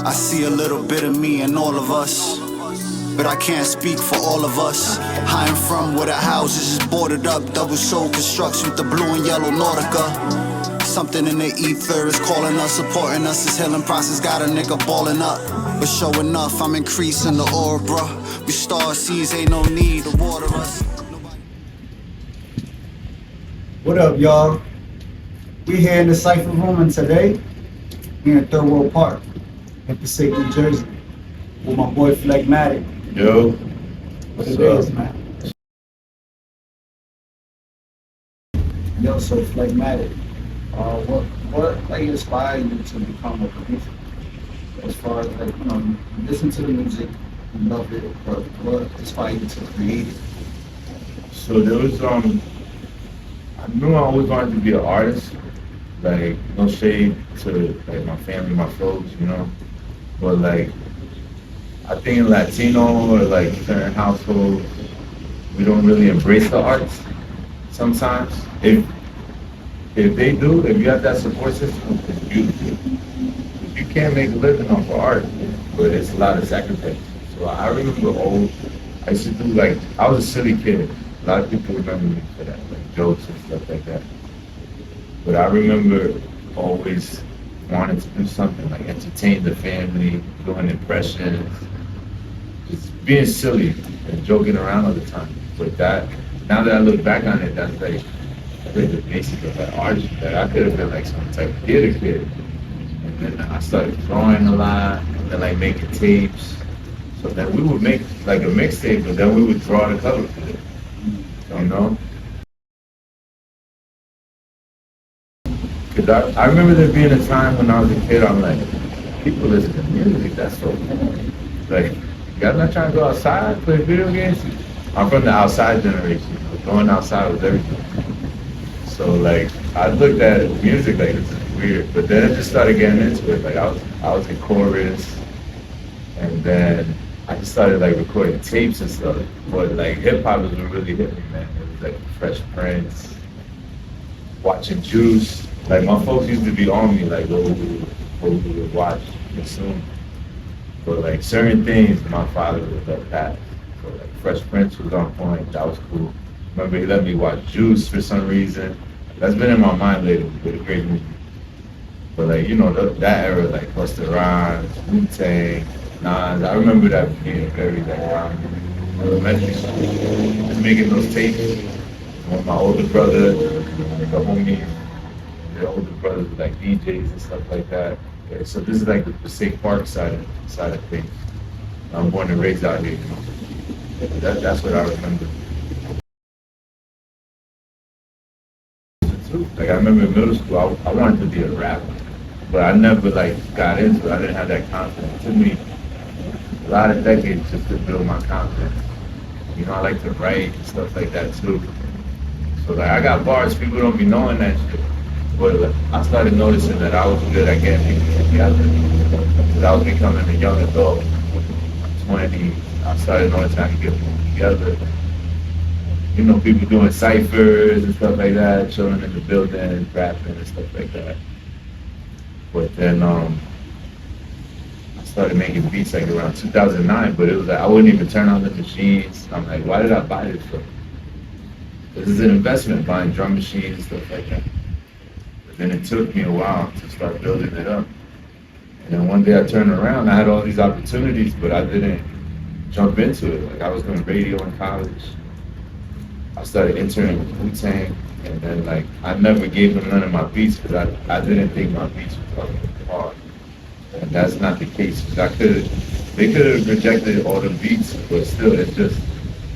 I see a little bit of me in all of us, but I can't speak for all of us. I am from where the houses is boarded up, double soul construction with the blue and yellow Nautica. Something in the ether is calling us, supporting us. This healing process got a nigga balling up. But sure enough, I'm increasing the aura, bruh. We star seeds, ain't no need to water us. What up, y'all? We here in the Cypher Room, and today we in Third World Park in Passaic, New Jersey, with my boy Phlegmatic. Yo, What it is, man? Yo, so Phlegmatic, what like inspired you to become a producer? As far as like, you listen to the music, you love it, but what inspired you to create it? so there was I knew I always wanted to be an artist. Like, no shade to like my family, my folks, but like I think in Latino or like certain households, we don't really embrace the arts sometimes. If they do, if you have that support system, it's beautiful. You can't make a living off of art, but it's a lot of sacrifice. So I remember I used to do like, I was a silly kid. A lot of people remember me for that, like jokes and stuff like that. But I remember always wanting to do something like entertain the family, doing impressions, just being silly and joking around all the time. But now that I look back on it, that's like the basic of that art. That I could have been like some type of theater kid. And then I started drawing a lot, and then like making tapes. So then we would make like a mixtape, but then we would draw the cover for it. Because I remember there being a time when I was a kid, I'm like, people listen to music, that's so cool. Like, you guys not trying to go outside, play video games? I'm from the outside generation. Going outside was everything. So like, I looked at music like, this is weird. But then I just started getting into it. Like, I was in chorus, and then I just started like recording tapes and stuff. But like, hip hop was what really hit me, man. It was like Fresh Prince, watching Juice. Like, my folks used to be on me, like, what we would watch, consume. But like, certain things, my father would let pass. So like, Fresh Prince was on point, that was cool. Remember, he let me watch Juice for some reason. That's been in my mind lately, with a great movie. But like, that era, like Busta Rhymes, Wu-Tang, Nas, I remember that being very like around elementary school. Just making those tapes with my older brother, the homies. The older brothers were like DJs and stuff like that. Okay, so this is like the Passaic Park side of things. I'm born and raised out here. That's what I remember. Like, I remember in middle school, I wanted to be a rapper, but I never like got into it. I didn't have that confidence. It took me a lot of decades just to build my confidence. I like to write and stuff like that too. So like, I got bars, people don't be knowing that shit. But like, I started noticing that I was good at getting people together. Because I was becoming a young adult, 20. I started noticing I could get people together. People doing ciphers and stuff like that, chilling in the building, rapping and stuff like that. But then I started making beats like around 2009, but it was like I wouldn't even turn on the machines. I'm like, why did I buy this for? This is an investment, buying drum machines and stuff like that. Then it took me a while to start building it up. And then one day I turned around, I had all these opportunities, but I didn't jump into it. Like, I was doing radio in college. I started interning with Wu-Tang, and then like, I never gave them none of my beats because I didn't think my beats were hard. And that's not the case. They could have rejected all the beats, but still, it's just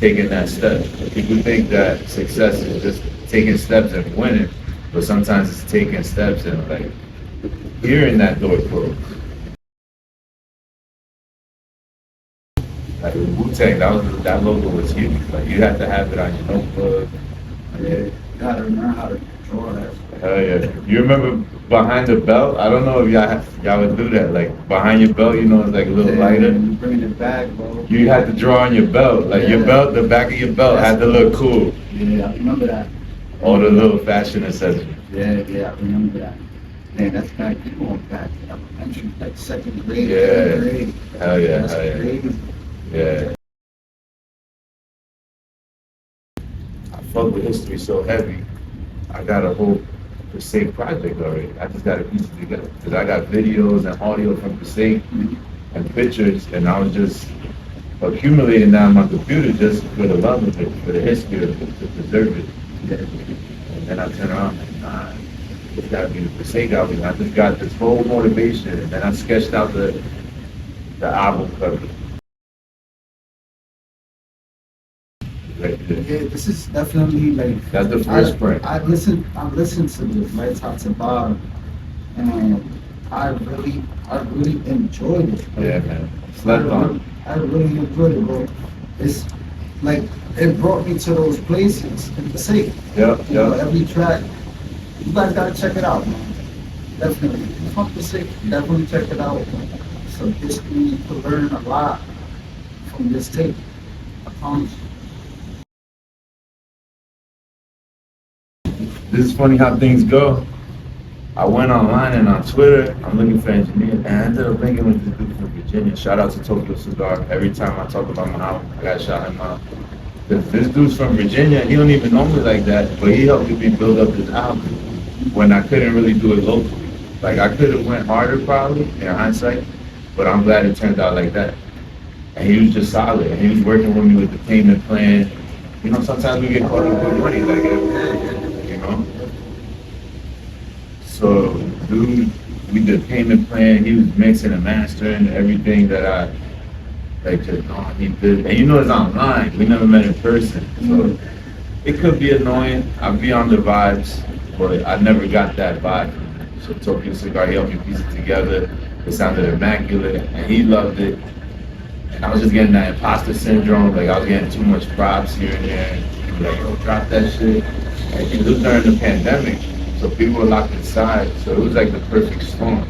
taking that step. People think that success is just taking steps and winning. But sometimes it's taking steps and like hearing that door close. Like with Wu-Tang, that logo was huge. Like, you had to have it on your notebook. Yeah, you gotta learn how to draw that. Hell yeah. You remember behind the belt? I don't know if y'all would do that. Like, behind your belt, it's like a little lighter. You bring it back, bro. You had to draw on your belt. Like, your belt, the back of your belt had to look cool. Yeah, I remember that. All the little fashion accessories. Yeah, I remember that. Man, that's back. You going back to elementary, like second grade, Yeah. third grade. Hell yeah, That's hell yeah. crazy. Yeah. I fuck with history so heavy. I got a whole Passaic project already. I just got to piece it together. Because I got videos and audio from Passaic and pictures, and I was just accumulating that on my computer just for the love of it, for the history of it, to preserve it. And then I turn around and nah, it's gotta be the Passaic album. I just got this whole motivation, and then I sketched out the album cover. Right there. Yeah, this is definitely like. That's the first print. I listened to this right top to bottom, and I really enjoyed it. Yeah, man. Slept on. I really enjoyed it, bro. It's like it brought me to those places in the city. Yep, You know, yep. every track, you guys gotta check it out, man. Definitely. If you're from the city, definitely check it out. Some history, you can learn a lot from this tape. I promise you. This is funny how things go. I went online and on Twitter, I'm looking for engineers, and I ended up linking with this dude from Virginia. Shout out to Tokyo Cigar. Every time I talk about my album, I gotta shout him out. This dude's from Virginia. He don't even know me like that, but he helped me build up this album when I couldn't really do it locally. Like I could have went harder probably in hindsight, but I'm glad it turned out like that. And he was just solid. And he was working with me with the payment plan. You know, sometimes we get caught up with money like that, you know? So, dude, we did payment plan. He was mixing and mastering everything that I just he did. And you know, it's online. We never met in person, so it could be annoying. I'd be on the vibes, but I never got that vibe. So Tokyo Cigar, he helped me piece it together. It sounded immaculate, and he loved it. And I was just getting that imposter syndrome. Like I was getting too much props here and there. And like, yo, drop that shit. And it was during the pandemic. So people were locked inside, so it was like the perfect storm.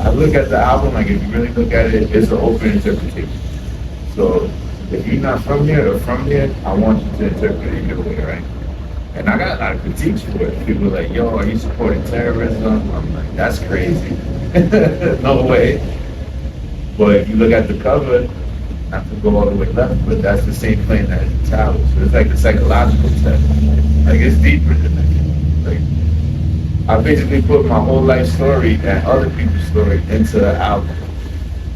I look at the album, like if you really look at it, it's an open interpretation. So if you're not from here or from here, I want you to interpret it your way, right? And I got a lot of critiques for it. People are like, yo, are you supporting terrorism? I'm like, that's crazy. No way. But if you look at the cover, not to go all the way left, but that's the same plane that has the tower. So it's like a psychological test. Like it's deeper than that. Like I basically put my whole life story and other people's story into the album.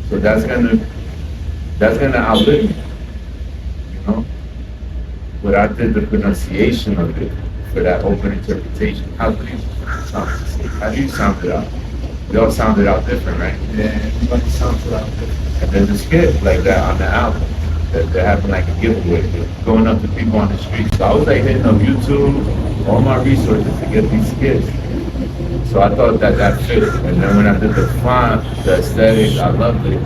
So that's gonna outlive me. You know? But I did the pronunciation of it for that open interpretation. How do you sound? How do you sound it out? They all sounded out different, right? Yeah, everybody sounds out different. And there's a skit like that on the album that they're having like a giveaway, going up to people on the street. So I was like hitting up YouTube, all my resources to get these skits. So I thought that fit. And then when I did the font, the aesthetic, I loved it.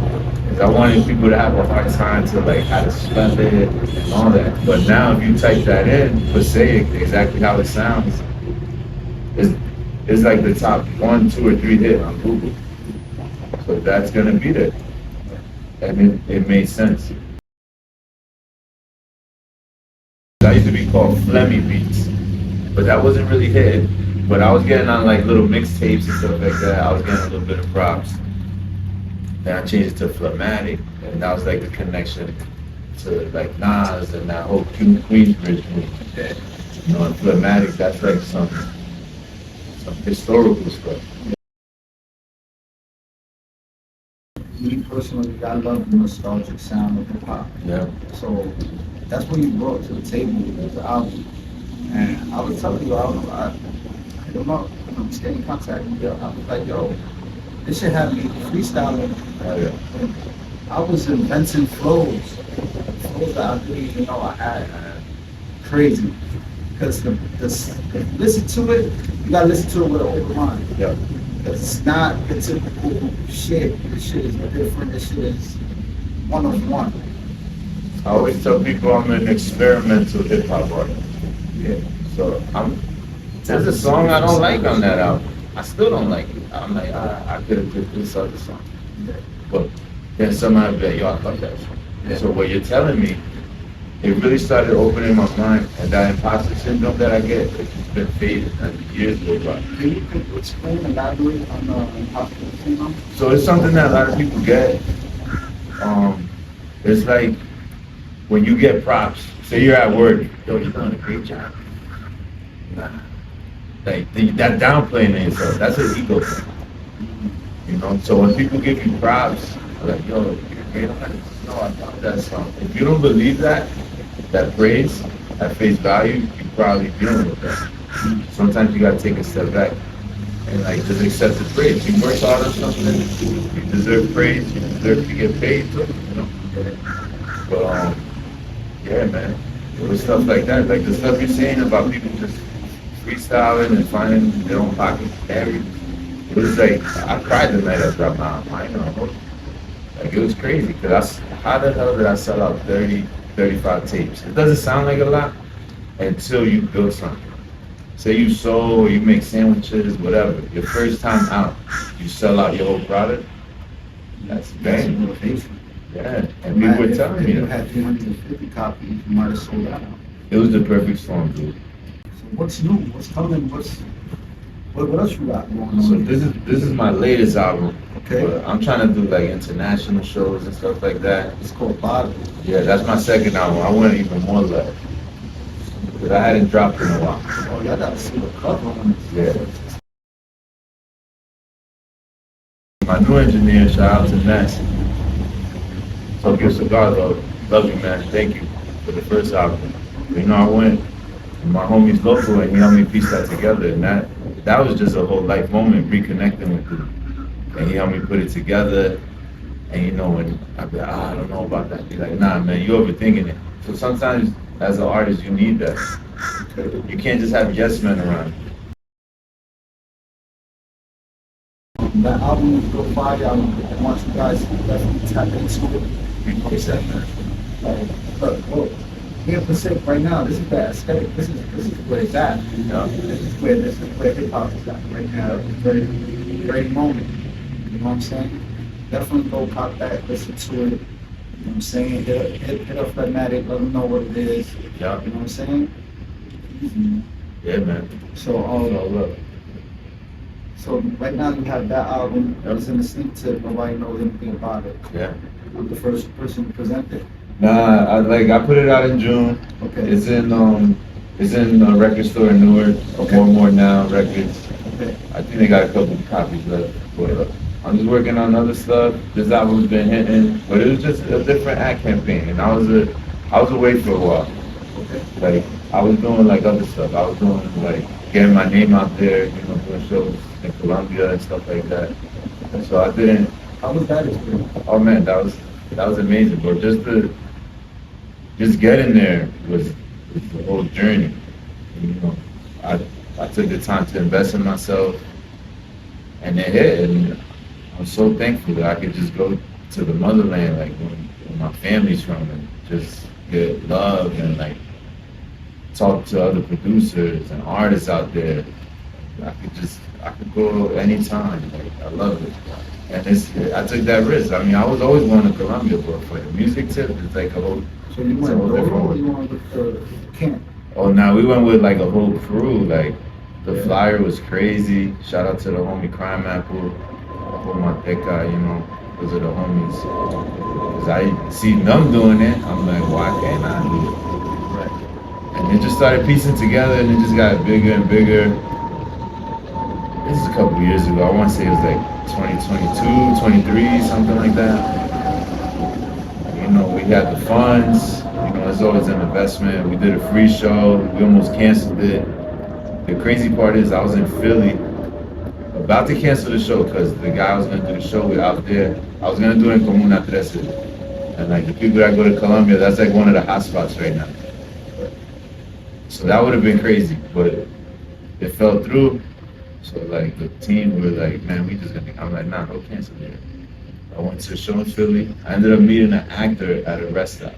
Because I wanted people to have a hard time to like how to spell it and all that. But now if you type that in, Passaic, exactly how it sounds, it's like the top 1, 2, or 3 hit on Google. So that's gonna be there. And it made sense. I used to be called Phlegmy Beats, but that wasn't really hit. But I was getting on like little mixtapes and stuff like that. I was getting a little bit of props. Then I changed it to Phlegmatic, and that was like the connection to like Nas and that whole Queensbridge movement. You know, and Phlegmatic, that's like some historical stuff. Me personally, I love the nostalgic sound of hip hop. Yeah. So that's what you brought to the table with the album. And I was telling you, I hit him up, stay in contact with you. I was like, yo, this should have me freestyling. Oh, yeah. I was inventing flows that I didn't even know I had. Crazy. Because listen to it, you gotta listen to it with an open mind. Yeah. It's not the typical shit. This shit is different. This shit is one of one. I always tell people I'm an experimental hip hop artist. Yeah. So there's a song I don't like on that album. I still don't like it. I'm like, I could have did this other song. But then somehow I bet, yo, I love that song. Yeah. So what you're telling me it really started opening my mind, and that imposter syndrome that I get, it's just been fading as the years go by. Can you explain, elaborate on the imposter syndrome? So it's something that a lot of people get. It's like when you get props. Say you're at work, yo, you're doing a great job. Nah. Like that downplaying yourself, that's an ego thing. You know, so when people give you props, like, yo, you're great, I'm like, no, I love that song. If you don't believe that praise at face value, you're probably dealing with that. Sometimes you gotta take a step back and like just accept the praise. You work hard on something, you deserve praise, you deserve to get paid too, you know. But yeah, man, it was stuff like that, like the stuff you're saying about people just freestyling and finding their own pocket carry. It was like I cried the night I dropped my album. Like it was crazy because how the hell did I sell out 30, 35 tapes? It doesn't sound like a lot until you build something. Say you sew or you make sandwiches, whatever. Your first time out, you sell out your whole product. That's bang. Yeah, and people were telling me you that. had 350 copies, you might have sold out. It was the perfect storm, dude. So what's new? What's coming? What else you got going on? So this is my latest album. Okay. But I'm trying to do like international shows and stuff like that. It's called Bottle. Yeah, that's my second album. I want even more left. But I hadn't dropped in a while. Oh, y'all gotta see the cover on this. Yeah. My new engineer, shout out to Ness. Tokyo Cigar, though. Love you, man. Thank you for the first album. But, you know, I went, and my homie's local, and he helped me piece that together. And that was just a whole life moment, reconnecting with him. And he helped me put it together. And, you know, when I'd be like, I don't know about that. He's like, nah, man, you're overthinking it. So sometimes, as an artist, you need that. You can't just have yes men around you. That album is go fire. I want you guys to definitely tap into it. You know what I'm saying? Like, look, here in Pacific right now, this is the aesthetic. This is where it's at. You know? This is where hip hop is at right now. Very, very moment. You know what I'm saying? Definitely go pop that, listen to it. You know what I'm saying? Hit up Phlegmatic, let them know what it is. Yeah. You know what I'm saying? Easy. Yeah, man. So right now you have that album. It's in the sneak tip. Nobody knows anything about it. Yeah. I'm the first person to present it. Nah, I put it out in June. Okay. It's in a record store in Newark. Okay. One More Now Records. Okay. I think they got a couple of copies left. But I'm just working on other stuff. This album's been hitting, but it was just a different ad campaign, and I was away for a while. Okay. Like I was doing like other stuff. I was doing like getting my name out there, you know, doing shows in Colombia and stuff like that. And so I didn't. How was that experience? Oh man, that was amazing, bro. Just getting there was the whole journey. You know, I took the time to invest in myself, and it hit. And I'm so thankful that I could just go to the motherland, like where my family's from, and just get love and like talk to other producers and artists out there. I could go anytime. Like I love it. And I took that risk. I mean, I was always going to Colombia, but for the music tip, it's like a whole. So you went solo or you went with the camp? Oh, now we went with like a whole crew. Like the flyer was crazy. Shout out to the homie Crime Apple, Phlegmatic, you know, those are the homies. Cause I see them doing it, I'm like, why can't I do it? Right. And it just started piecing together, and it just got bigger and bigger. This is a couple years ago. I want to say it was like 2022, 23, something like that. You know, we had the funds. You know, it's always an investment. We did a free show. We almost canceled it. The crazy part is I was in Philly about to cancel the show because the guy I was going to do the show with out there, I was going to do it in Comuna 13. And like the people that go to Colombia, that's like one of the hot spots right now. So that would have been crazy, but it fell through. So like the team were like, man, we just gonna, I'm like, nah, no cancel here. I went to a show in Philly. I ended up meeting an actor at a rest stop.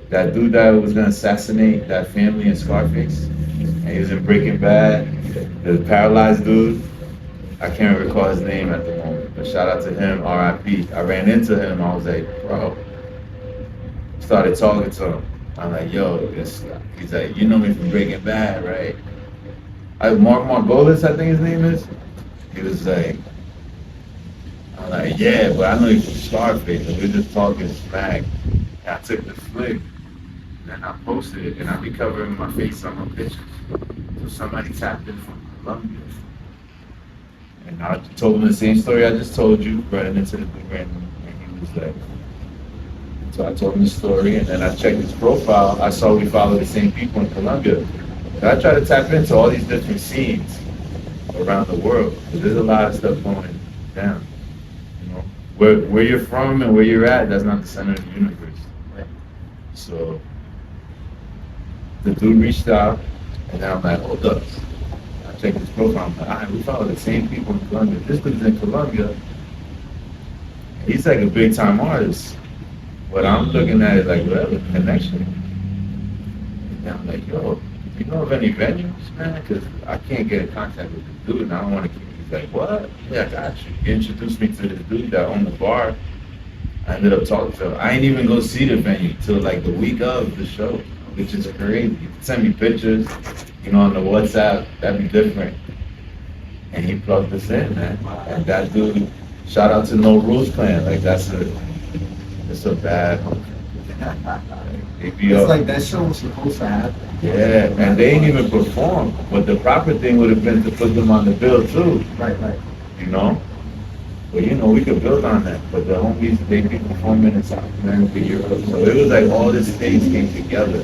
That dude that was gonna assassinate that family in Scarface, and he was in Breaking Bad, the paralyzed dude. I can't recall his name at the moment, but shout out to him, RIP. I ran into him, I was like, bro, started talking to him. I'm like, yo, he's like, you know me from Breaking Bad, right? Mark Margolis, I think his name is. He was like, I'm like, yeah, but I know you from Scarface, and we were just talking smack. And I took the flick, and then I posted it, and I be covering my face on my pictures. So somebody tapped in from Colombia. And I told him the same story I just told you, running into the big man, and he was like, so I told him the story, and then I checked his profile. I saw we follow the same people in Colombia. And I try to tap into all these different scenes around the world, because there's a lot of stuff going down. You know, where you're from and where you're at, that's not the center of the universe. Right? So the dude reached out, and then I'm like, hold up. I checked his profile. I'm like, all right, we follow the same people in Colombia. This dude's in Colombia. He's like a big time artist. But I'm looking at it like, well, a connection. And I'm like, yo, you know of any venues, man? Because I can't get in contact with the dude, and I don't want to keep. He's like, what? Yeah, I got you. He introduced me to this dude that owned the bar. I ended up talking to him. I ain't even go see the venue till like the week of the show, which is crazy. He sent me pictures, you know, on the WhatsApp. That'd be different. And he plugged us in, man. And that dude, shout out to No Rules Clan. Like, it's a bad. It's like that show was supposed to happen. Yeah, and they ain't even perform. But the proper thing would have been to put them on the bill too. Right. You know? But you know, we could build on that. But the homies, they be performing in South America, Europe. So it was like all these things came together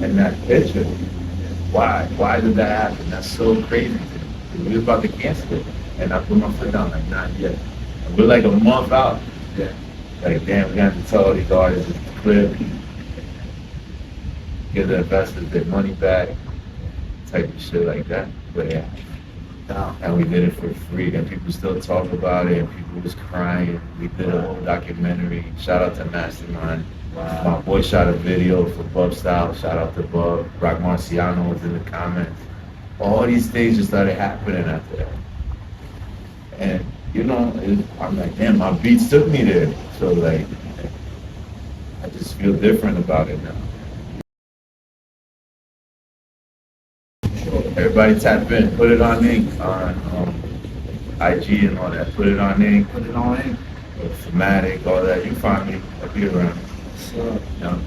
in that picture. Why? Why did that happen? That's so crazy. We was about to cancel it. And I put my foot down, like, not yet. And we're like a month out. Yeah. Like, damn, we got to tell all these artists it's clear. Give the investors their money back, type of shit like that. But yeah. And we did it for free, and people still talk about it, and people was crying. We did a whole documentary. Shout out to Mastermind. Wow. My boy shot a video for Bub Style. Shout out to Bub. Rock Marciano was in the comments. All these things just started happening after that. And you know, I'm like, damn, my beats took me there. So like, I just feel different about it now. Everybody tap in, put it on ink, on IG and all that. Put it on ink. Put it on ink. Phlegmatic, all that. You find me, I'll be around. So, Yeah.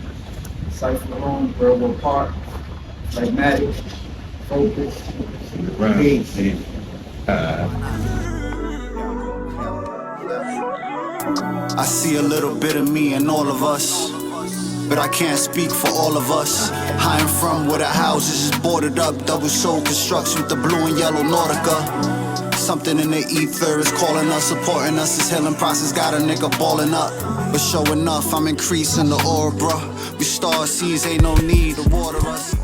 Cypher Alone, Railroad Park, Phlegmatic, Focus, See you around. Peace. See. I see a little bit of me in all of us, but I can't speak for all of us. I am from where the houses is boarded up, double soul construction with the blue and yellow Nautica. Something in the ether is calling us, supporting us. This healing process got a nigga balling up. But sure enough, I'm increasing the aura, bruh. We star seeds, ain't no need to water us.